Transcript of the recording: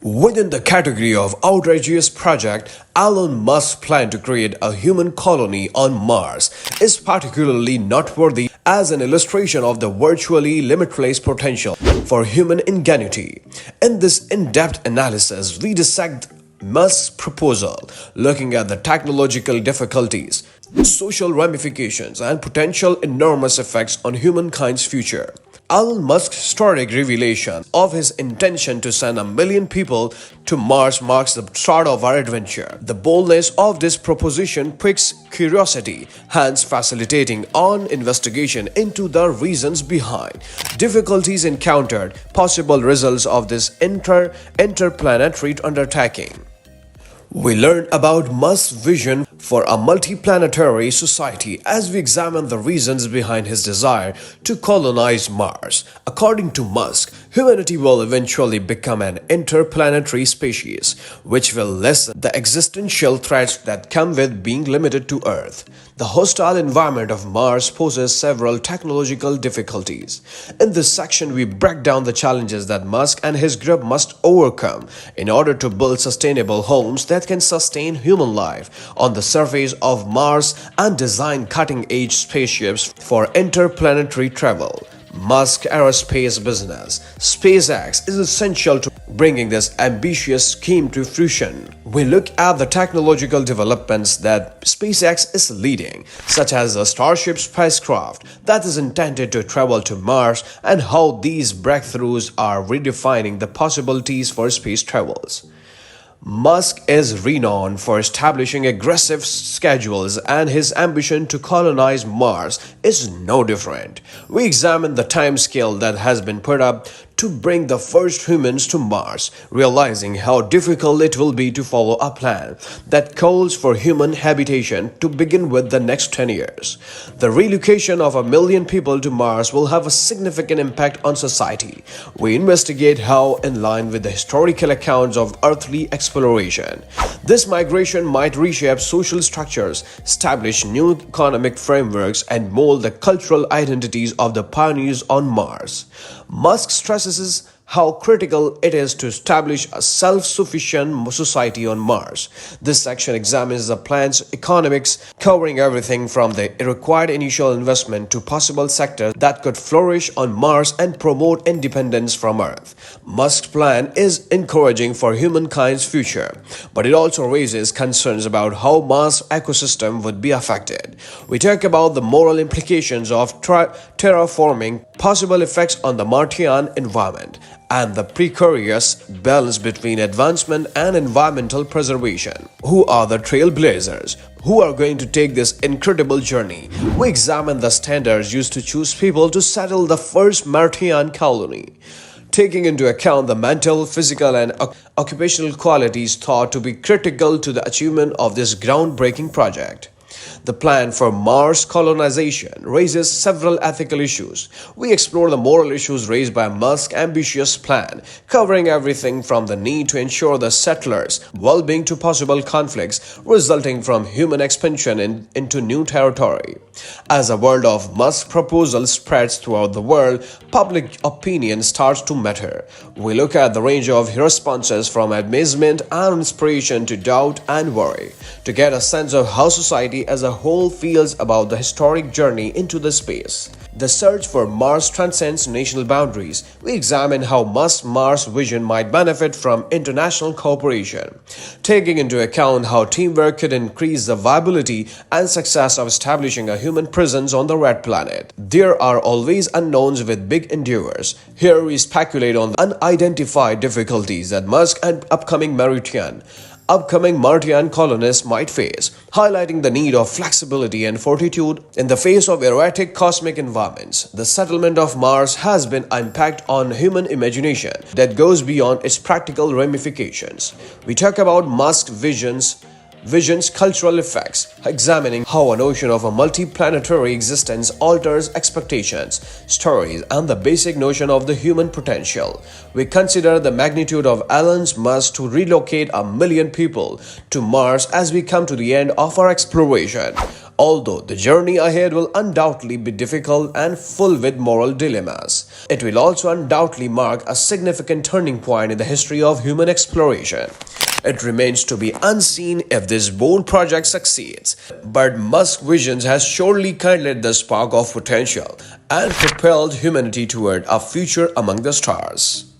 Within the category of outrageous project, Elon Musk's plan to create a human colony on Mars is particularly noteworthy as an illustration of the virtually limitless potential for human ingenuity. In this in-depth analysis, we dissect Musk's proposal, looking at the technological difficulties, social ramifications, and potential enormous effects on humankind's future. Elon Musk's historic revelation of his intention to send 1 million people to Mars marks the start of our adventure. The boldness of this proposition piques curiosity, hence facilitating an investigation into the reasons behind, difficulties encountered, possible results of this interplanetary undertaking. We learn about Musk's vision for a multiplanetary society as we examine the reasons behind his desire to colonize Mars. According to Musk, humanity will eventually become an interplanetary species, which will lessen the existential threats that come with being limited to Earth. The hostile environment of Mars poses several technological difficulties. In this section, we break down the challenges that Musk and his group must overcome in order to build sustainable homes that can sustain human life on the surface of Mars and design cutting-edge spaceships for interplanetary travel. Musk aerospace business. SpaceX is essential to bringing this ambitious scheme to fruition. We look at the technological developments that SpaceX is leading, such as the Starship spacecraft that is intended to travel to Mars, and how these breakthroughs are redefining the possibilities for space travels. Musk is renowned for establishing aggressive schedules, and his ambition to colonize Mars is no different. We examine the timescale that has been put up to bring the first humans to Mars, realizing how difficult it will be to follow a plan that calls for human habitation to begin with the next 10 years. The relocation of 1 million people to Mars will have a significant impact on society. We investigate how, in line with the historical accounts of earthly exploration, this migration might reshape social structures, establish new economic frameworks, and mold the cultural identities of the pioneers on Mars. Musk stresses how critical it is to establish a self-sufficient society on Mars. This section examines the plan's economics, covering everything from the required initial investment to possible sectors that could flourish on Mars and promote independence from Earth. Musk's plan is encouraging for humankind's future, but it also raises concerns about how Mars' ecosystem would be affected. We talk about the moral implications of terraforming, possible effects on the Martian environment, and the precarious balance between advancement and environmental preservation. Who are the trailblazers who are going to take this incredible journey? We examine the standards used to choose people to settle the first Martian colony, taking into account the mental, physical, and occupational qualities thought to be critical to the achievement of this groundbreaking project. The plan for Mars colonization raises several ethical issues. We explore the moral issues raised by Musk's ambitious plan, covering everything from the need to ensure the settlers' well-being to possible conflicts resulting from human expansion into new territory. As the world of Musk's proposal spreads throughout the world, public opinion starts to matter. We look at the range of responses from amazement and inspiration to doubt and worry, to get a sense of how society as a whole feels about the historic journey into the space. The search for Mars transcends national boundaries. We examine how Musk's Mars vision might benefit from international cooperation, taking into account how teamwork could increase the viability and success of establishing a human presence on the red planet. There are always unknowns with big endeavors. Here we speculate on the unidentified difficulties that Musk and upcoming Martian colonists might face, highlighting the need of flexibility and fortitude in the face of erratic cosmic environments. The settlement of Mars has been an impact on human imagination that goes beyond its practical ramifications. We talk about Musk's visions Vision's cultural effects, examining how a notion of a multiplanetary existence alters expectations, stories, and the basic notion of the human potential. We consider the magnitude of Elon Musk to relocate 1 million people to Mars as we come to the end of our exploration. Although the journey ahead will undoubtedly be difficult and full with moral dilemmas, it will also undoubtedly mark a significant turning point in the history of human exploration. It remains to be unseen if this bold project succeeds, but Musk's visions has surely kindled the spark of potential and propelled humanity toward a future among the stars.